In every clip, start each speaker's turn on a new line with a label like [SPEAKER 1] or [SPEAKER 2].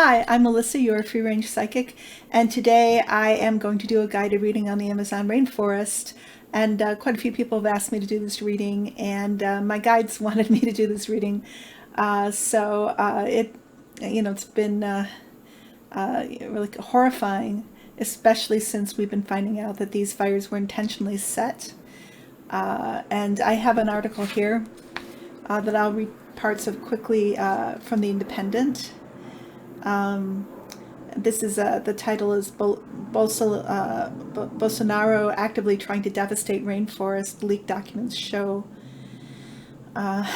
[SPEAKER 1] Hi, I'm Melissa, your free range psychic, and today I am going to do a guided reading on the Amazon rainforest. And quite a few people have asked me to do this reading, and my guides wanted me to do this reading. It's been really horrifying, especially since we've been finding out that these fires were intentionally set. And I have an article here that I'll read parts of quickly from The Independent. This is the title is Bolsonaro actively trying to devastate rainforest. Leaked documents show. Jair,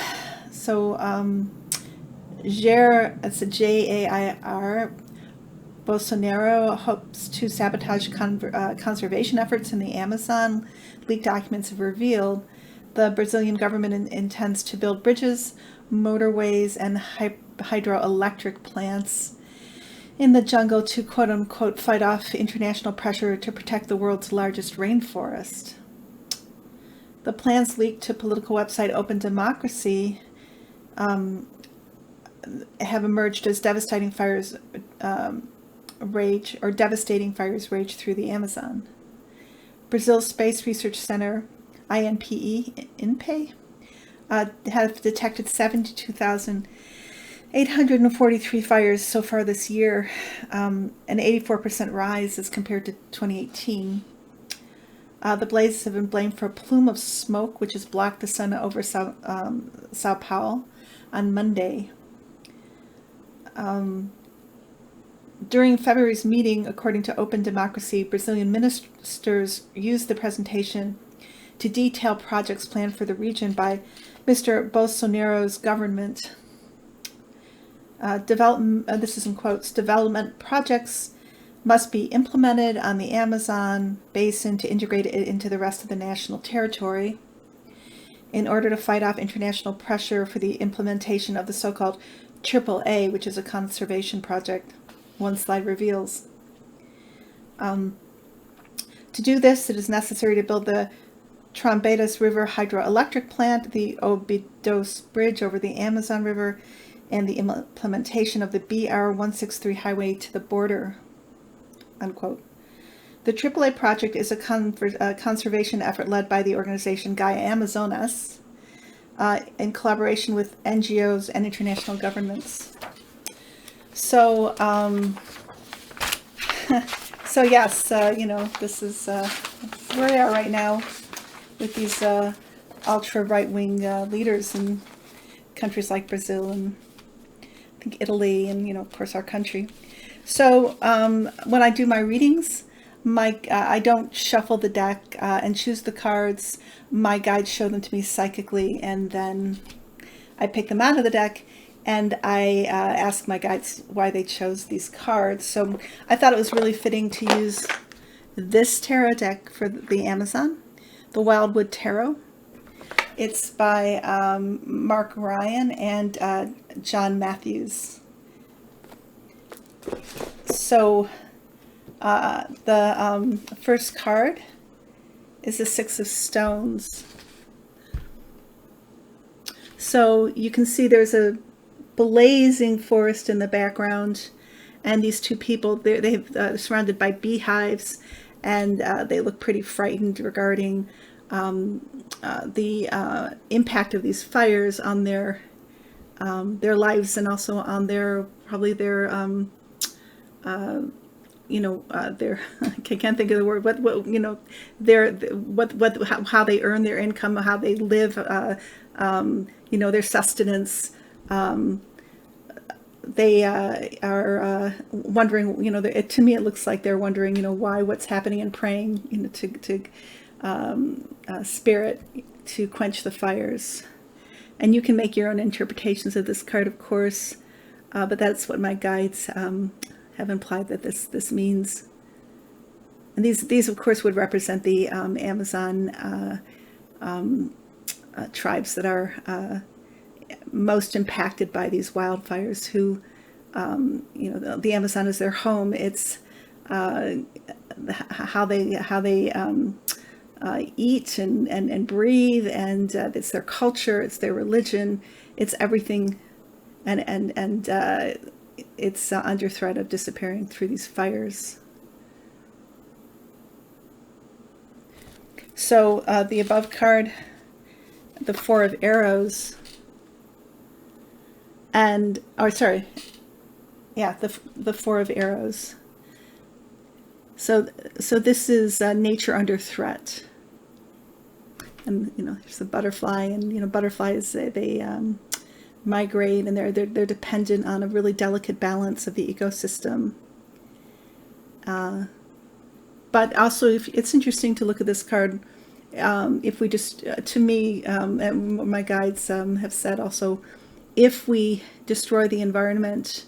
[SPEAKER 1] it's a Jair. Bolsonaro hopes to sabotage conservation efforts in the Amazon. Leaked documents have revealed the Brazilian government intends to build bridges, motorways, and hydroelectric plants in the jungle to quote-unquote fight off international pressure to protect the world's largest rainforest. The plans leaked to political website Open Democracy have emerged as devastating fires rage through the Amazon. Brazil's Space Research Center, INPE, have detected 72,843 fires so far this year, an 84% rise as compared to 2018. The blazes have been blamed for a plume of smoke which has blocked the sun over Sao Paulo on Monday. During February's meeting, according to Open Democracy, Brazilian ministers used the presentation to detail projects planned for the region by Mr. Bolsonaro's government. This is in quotes, development projects must be implemented on the Amazon basin to integrate it into the rest of the national territory in order to fight off international pressure for the implementation of the so-called AAA, which is a conservation project, one slide reveals. To do this, it is necessary to build the Trombetas River hydroelectric plant, the Obidos Bridge over the Amazon River, and the implementation of the BR-163 highway to the border, unquote. The AAA project is a conservation effort led by the organization Gaia Amazonas in collaboration with NGOs and international governments. So yes, this is where we are right now with these ultra right-wing leaders in countries like Brazil and I think Italy and, of course, our country. So when I do my readings, I don't shuffle the deck and choose the cards. My guides show them to me psychically, and then I pick them out of the deck and I ask my guides why they chose these cards. So I thought it was really fitting to use this tarot deck for the Amazon, the Wildwood Tarot. It's by Mark Ryan and John Matthews. So the first card is the Six of Stones. So you can see there's a blazing forest in the background, and they're surrounded by beehives, and they look pretty frightened regarding the impact of these fires on their lives, and also on their their I can't think of the word, how they earn their income, how they live, their sustenance. They are wondering, to me it looks like they're wondering, why, what's happening, and praying, to spirit to quench the fires. And you can make your own interpretations of this card, of course, but that's what my guides have implied that this means. And these of course would represent the Amazon tribes that are most impacted by these wildfires, who the Amazon is their home. It's how they eat and breathe, and it's their culture, it's their religion, it's everything, and it's under threat of disappearing through these fires. So the above card, the Four of Arrows, and, the Four of Arrows. So this is nature under threat. And there's the butterfly, and butterflies, they migrate, and they're dependent on a really delicate balance of the ecosystem. But also, it's interesting to look at this card. If we just, to me, and my guides have said also, if we destroy the environment,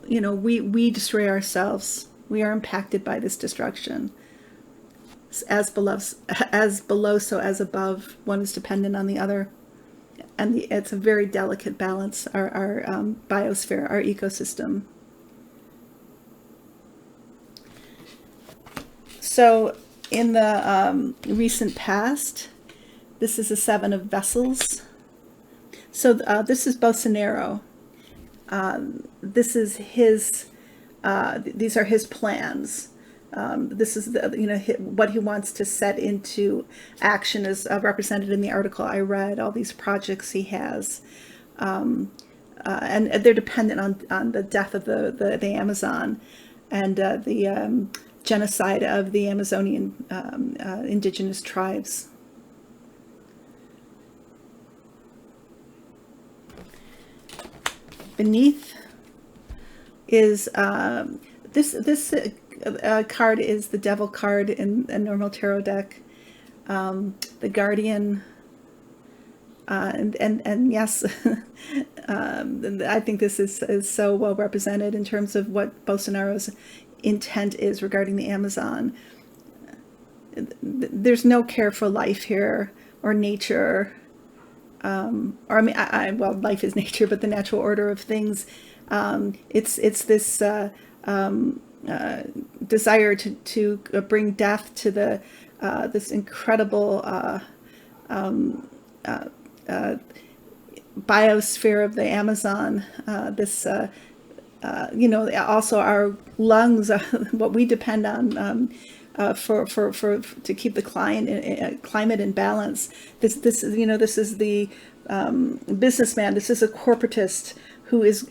[SPEAKER 1] we destroy ourselves. We are impacted by this destruction. As below, so as above. One is dependent on the other, and it's a very delicate balance. Our biosphere, our ecosystem. So, in the recent past, this is a Seven of Vessels. So this is Bolsonaro. This is his. These are his plans. This is what he wants to set into action, is represented in the article I read. All these projects he has, and they're dependent on the death of the Amazon, and the genocide of the Amazonian indigenous tribes. Beneath is this card is the Devil card in a normal tarot deck, the Guardian, and yes, I think this is so well represented in terms of what Bolsonaro's intent is regarding the Amazon. There's no care for life here, or nature. Or well, life is nature, but the natural order of things. It's this desire to bring death to this incredible biosphere of the Amazon. Also our lungs, what we depend on. To keep the climate in balance. This is the businessman. This is a corporatist who is at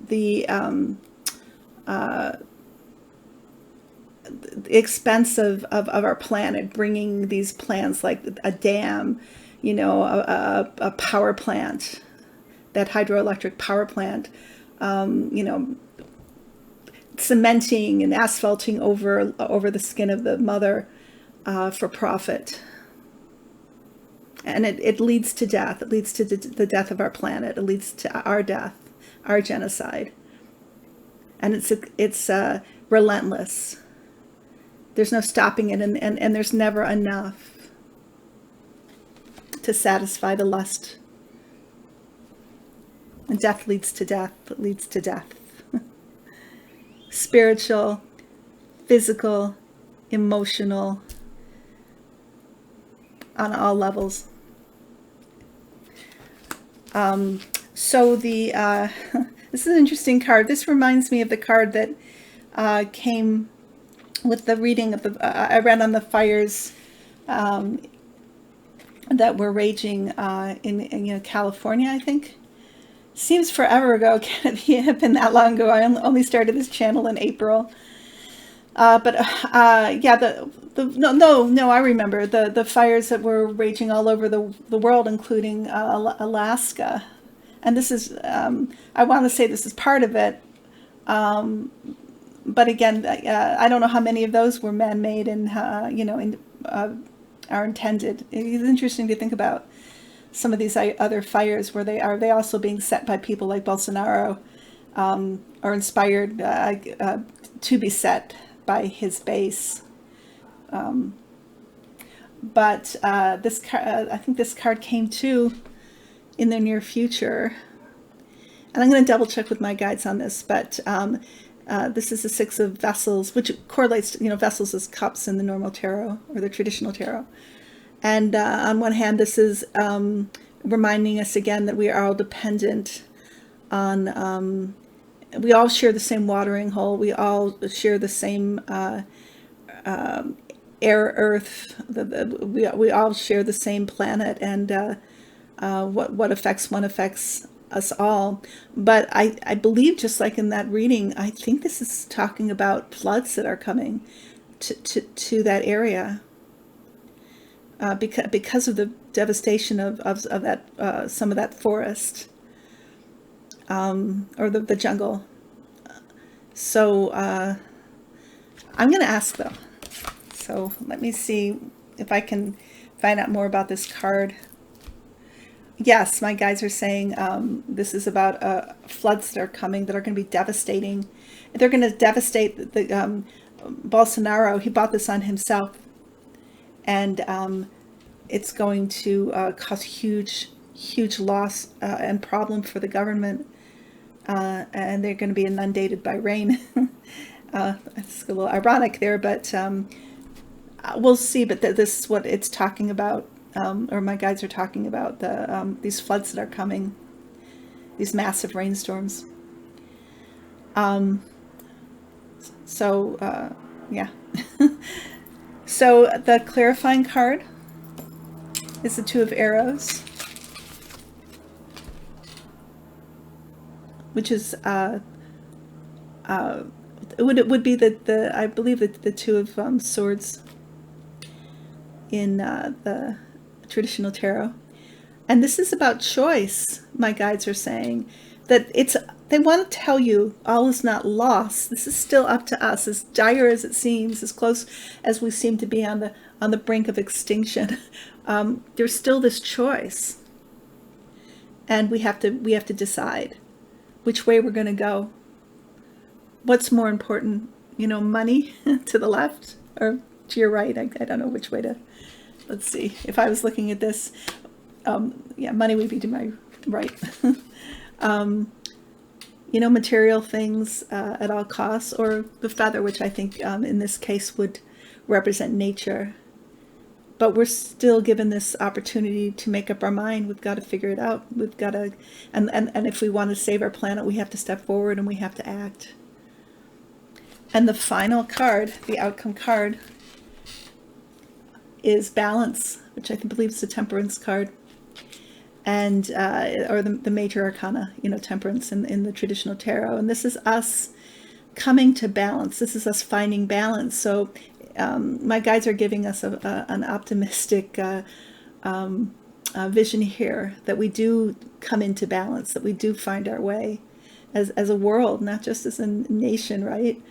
[SPEAKER 1] the expense of our planet, bringing these plants like a dam, a power plant, that hydroelectric power plant, cementing and asphalting over the skin of the mother for profit. And it leads to death. It leads to the death of our planet. It leads to our death, our genocide. And it's relentless. There's no stopping it, and there's never enough to satisfy the lust. And death leads to death. It leads to death. Spiritual, physical, emotional, on all levels. So this is an interesting card. This reminds me of the card that came with the reading of I read on the fires that were raging in California, I think. Seems forever ago. Can it have been that long ago? I only started this channel in April. No, I remember the fires that were raging all over the world, including Alaska. And this is, I want to say this is part of it. But again, I don't know how many of those were man-made and, are intended. It's interesting to think about some of these other fires where they also being set by people like Bolsonaro, or inspired to be set by his base. But this card, I think this card came too in the near future. And I'm going to double check with my guides on this, but this is the Six of Vessels, which correlates to, vessels as cups in the normal tarot or the traditional tarot. And on one hand, this is reminding us again that we are all dependent on we all share the same watering hole. We all share the same air, earth. We all share the same planet, and what affects one affects us all. But I believe, just like in that reading, I think this is talking about floods that are coming to that area, because of the devastation of that some of that forest, or the jungle. So I'm going to ask though. So let me see if I can find out more about this card. Yes, my guides are saying this is about floods that are coming that are going to be devastating. They're going to devastate the Bolsonaro. He bought this on himself, and it's going to cause huge loss and problem for the government, and they're going to be inundated by rain. It's a little ironic there, but we'll see. But this is what it's talking about, or my guides are talking about, these floods that are coming, these massive rainstorms. Yeah. So the clarifying card is the Two of Arrows, which is it would be the I believe the Two of Swords in the traditional tarot. And this is about choice. My guides are saying that they want to tell you all is not lost. This is still up to us, as dire as it seems, as close as we seem to be on the brink of extinction. There's still this choice, and we have to decide which way we're going to go. What's more important, money to the left or to your right? I don't know which way to. Let's see. If I was looking at this, money would be to my right. Material things at all costs, or the feather, which I think in this case would represent nature. But we're still given this opportunity to make up our mind. We've got to figure it out. We've got to, and if we want to save our planet, we have to step forward and we have to act. And the final card, the outcome card, is Balance, which I believe is the Temperance card, and or the major arcana, Temperance in the traditional tarot. And this is us coming to balance. This is us finding balance. So my guides are giving us an optimistic vision here, that we do come into balance, that we do find our way as a world, not just as a nation, right?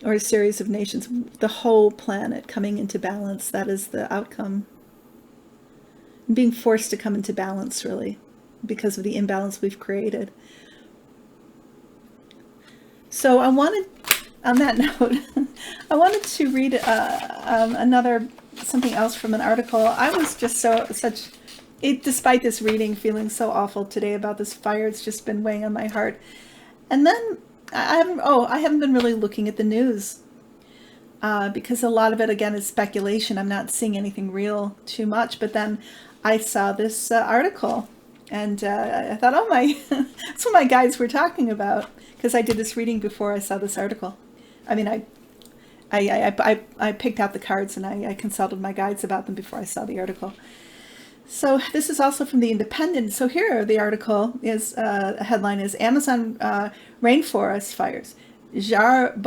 [SPEAKER 1] Or a series of nations, the whole planet coming into balance. That is the outcome. Being forced to come into balance, really, because of the imbalance we've created. So on that note, I wanted to read something else from an article. I was just despite this reading, feeling so awful today about this fire. It's just been weighing on my heart. And then I haven't been really looking at the news because a lot of it, again, is speculation. I'm not seeing anything real too much. But then I saw this article, and I thought, oh my, that's what my guides were talking about, because I did this reading before I saw this article. I mean, I picked out the cards and I consulted my guides about them before I saw the article. So this is also from the Independent. So here the article is, a headline is Amazon Rainforest Fires. Jair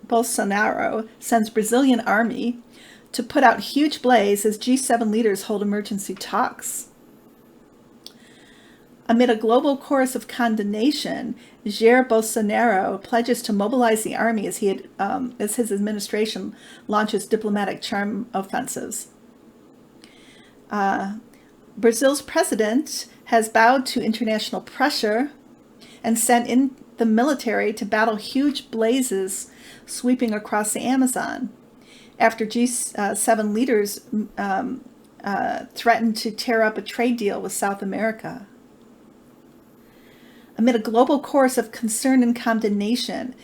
[SPEAKER 1] Bolsonaro sends Brazilian army to put out huge blaze as G7 leaders hold emergency talks. Amid a global chorus of condemnation, Jair Bolsonaro pledges to mobilize the army as his administration launches diplomatic charm offensives. Brazil's president has bowed to international pressure and sent in the military to battle huge blazes sweeping across the Amazon, after G7 leaders threatened to tear up a trade deal with South America. Amid a global chorus of concern and condemnation,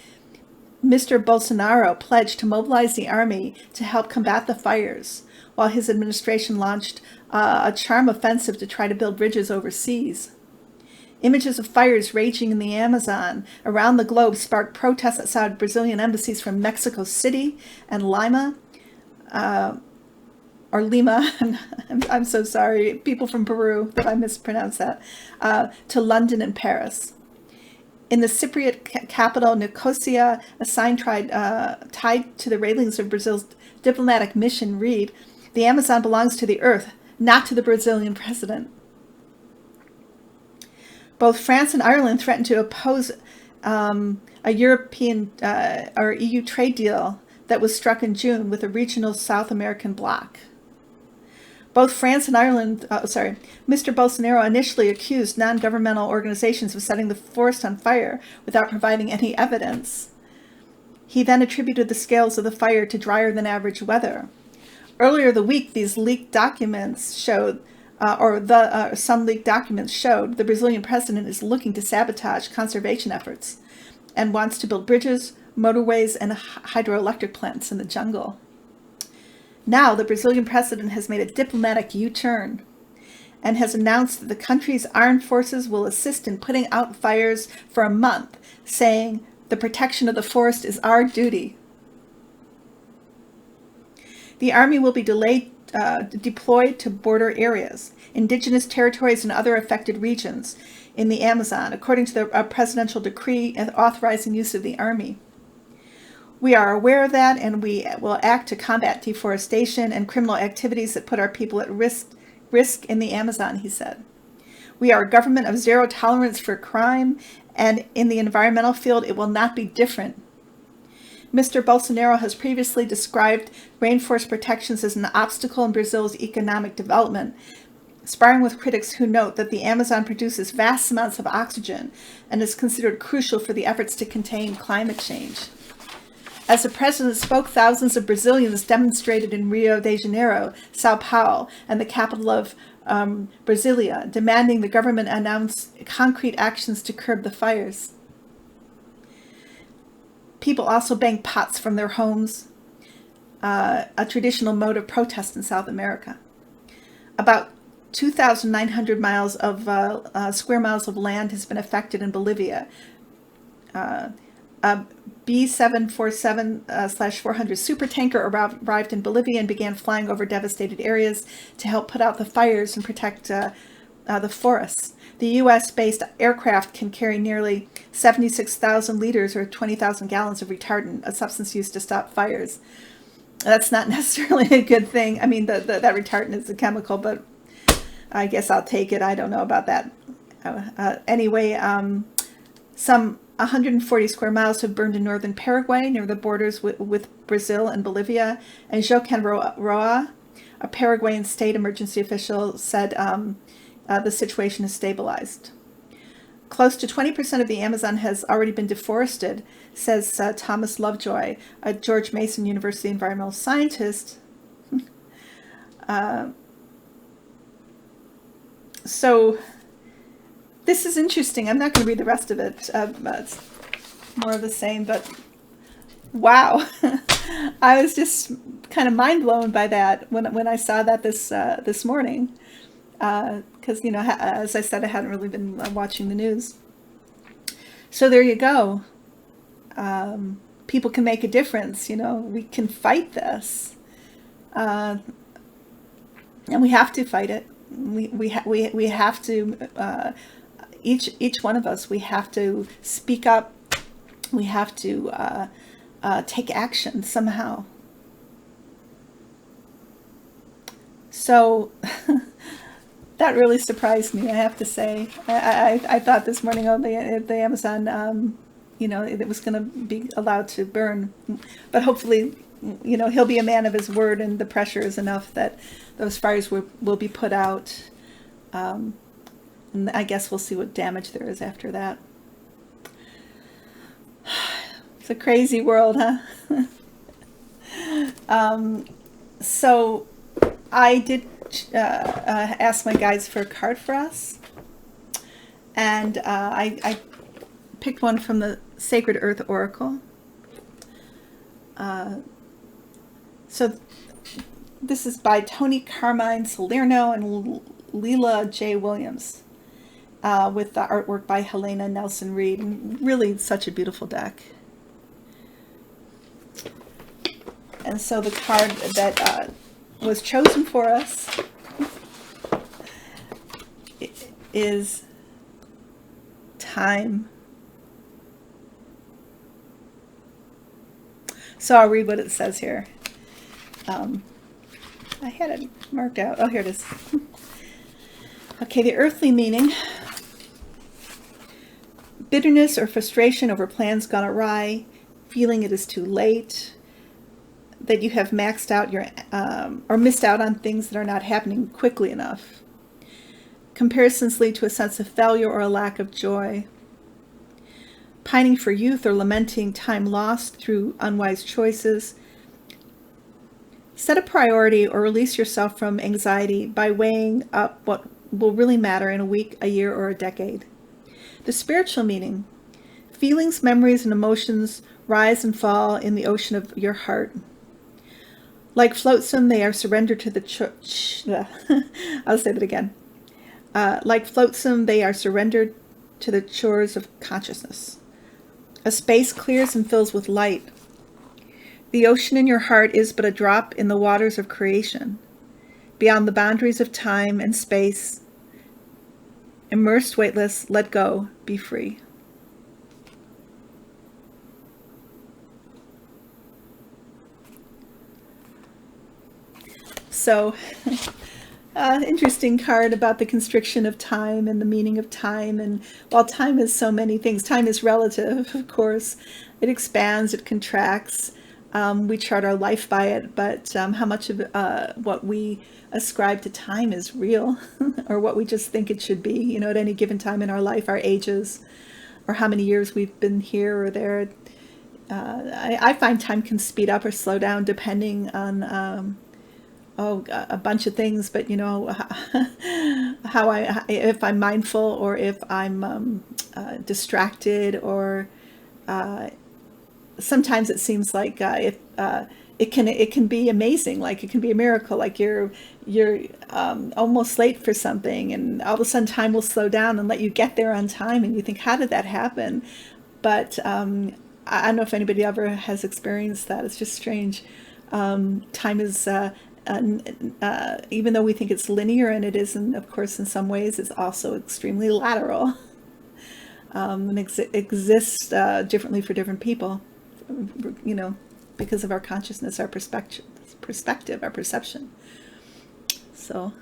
[SPEAKER 1] Mr. Bolsonaro pledged to mobilize the army to help combat the fires, while his administration launched a charm offensive to try to build bridges overseas. Images of fires raging in the Amazon around the globe sparked protests outside Brazilian embassies from Mexico City and Lima, or Lima, I'm so sorry, people from Peru that I mispronounced that, to London and Paris. In the Cypriot capital, Nicosia, a sign tied to the railings of Brazil's diplomatic mission read, "The Amazon belongs to the earth, not to the Brazilian president." Both France and Ireland threatened to oppose a European or EU trade deal that was struck in June with a regional South American bloc. Both France and Ireland, Mr. Bolsonaro initially accused non-governmental organizations of setting the forest on fire without providing any evidence. He then attributed the scales of the fire to drier than average weather. Earlier the week, these leaked documents showed some leaked documents showed the Brazilian president is looking to sabotage conservation efforts and wants to build bridges, motorways, and hydroelectric plants in the jungle. Now, the Brazilian president has made a diplomatic U-turn and has announced that the country's armed forces will assist in putting out fires for a month, saying, "The protection of the forest is our duty." The army will be deployed to border areas, indigenous territories, and other affected regions in the Amazon, according to the presidential decree authorizing use of the army. "We are aware of that, and we will act to combat deforestation and criminal activities that put our people at risk in the Amazon," he said. "We are a government of zero tolerance for crime, and in the environmental field, it will not be different." Mr. Bolsonaro has previously described rainforest protections as an obstacle in Brazil's economic development, sparring with critics who note that the Amazon produces vast amounts of oxygen and is considered crucial for the efforts to contain climate change. As the president spoke, thousands of Brazilians demonstrated in Rio de Janeiro, Sao Paulo, and the capital of Brasilia, demanding the government announce concrete actions to curb the fires. People also banged pots from their homes, a traditional mode of protest in South America. About 2,900 square miles of land has been affected in Bolivia. A B747/400 supertanker arrived in Bolivia and began flying over devastated areas to help put out the fires and protect the forests. The U.S.-based aircraft can carry nearly 76,000 liters or 20,000 gallons of retardant, a substance used to stop fires. That's not necessarily a good thing. I mean, that retardant is a chemical, but I guess I'll take it. I don't know about that. Anyway, some 140 square miles have burned in northern Paraguay near the borders with Brazil and Bolivia. And Joaquin Roa, a Paraguayan state emergency official, said the situation is stabilized. Close to 20% of the Amazon has already been deforested, says Thomas Lovejoy, a George Mason University environmental scientist. So this is interesting. I'm not going to read the rest of it. It's more of the same, but wow. I was just kind of mind blown by that when I saw that this morning. Because, as I said, I hadn't really been watching the news. So there you go. People can make a difference. We can fight this. And we have to fight it. We have to, each one of us, we have to speak up. We have to take action somehow. So that really surprised me, I have to say. I thought this morning, the Amazon, it was going to be allowed to burn. But hopefully, he'll be a man of his word, and the pressure is enough that those fires will be put out. And I guess we'll see what damage there is after that. It's a crazy world, huh? So I did ask my guides for a card for us. And I picked one from the Sacred Earth Oracle. So this is by Tony Carmine Salerno and Leela J. Williams. with the artwork by Helena Nelson Reed. And really such a beautiful deck. And so the card that was chosen for us is Time. So I'll read what it says here. I had it marked out. Oh, here it is. Okay, the earthly meaning. Bitterness or frustration over plans gone awry, feeling it is too late, that you have maxed out your, or missed out on things that are not happening quickly enough. Comparisons lead to a sense of failure or a lack of joy. Pining for youth or lamenting time lost through unwise choices. Set a priority or release yourself from anxiety by weighing up what will really matter in a week, a year, or a decade. The spiritual meaning. Feelings, memories, and emotions rise and fall in the ocean of your heart. Like flotsam, they are surrendered to the I'll say that again. Like flotsam, they are surrendered to the chores of consciousness. A space clears and fills with light. The ocean in your heart is but a drop in the waters of creation. Beyond the boundaries of time and space, immersed, weightless, let go, be free. So, interesting card about the constriction of time and the meaning of time. And while time is so many things, time is relative, of course. It expands, it contracts. We chart our life by it, but how much of what we ascribe to time is real, or what we just think it should be, you know, at any given time in our life, our ages, or how many years we've been here or there. I find time can speed up or slow down depending on a bunch of things, but you know, if I'm mindful or if I'm distracted, or sometimes it seems like if it can be amazing, like it can be a miracle, like you're almost late for something, and all of a sudden time will slow down and let you get there on time, and you think, how did that happen? But I don't know if anybody ever has experienced that. It's just strange. Time is even though we think it's linear, and it isn't, of course, in some ways, it's also extremely lateral, and exists differently for different people, you know, because of our consciousness, our perspective, our perception. So,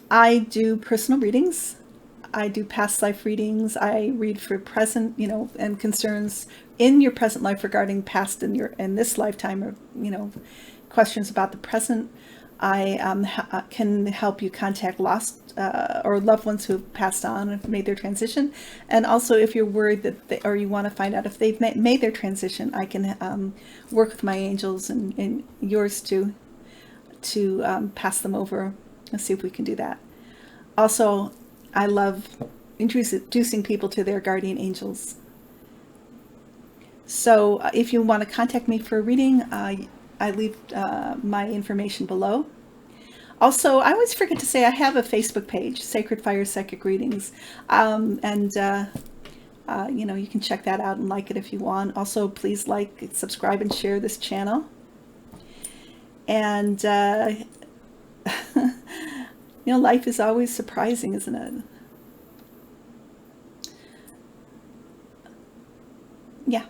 [SPEAKER 1] I do personal readings. I do past life readings. I read for present, you know, and concerns in your present life regarding past in this lifetime, or, you know, questions about the present. I can help you contact lost or loved ones who have passed on and made their transition. And also, if you're worried that or you want to find out if they've made their transition, I can work with my angels and yours too, to pass them over and see if we can do that. Also, I love introducing people to their guardian angels. So if you want to contact me for a reading, I leave my information below. Also, I always forget to say I have a Facebook page, Sacred Fire Psychic Readings, and you know, you can check that out and like it if you want. Also, please like, subscribe, and share this channel. And you know, life is always surprising, isn't it? Yeah.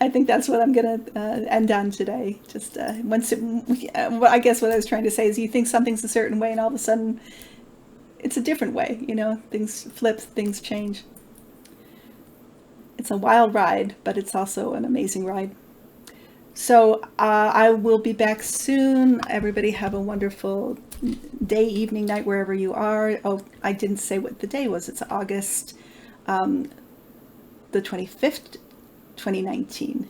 [SPEAKER 1] I think that's what I'm going to end on today. Just I guess what I was trying to say is, you think something's a certain way and all of a sudden it's a different way, you know, things flip, things change. It's a wild ride, but it's also an amazing ride. So I will be back soon. Everybody have a wonderful day, evening, night, wherever you are. Oh, I didn't say what the day was. It's August the 25th, 2019.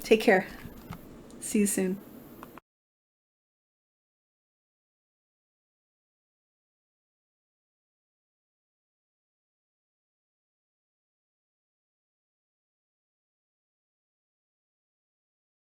[SPEAKER 1] Take care. See you soon.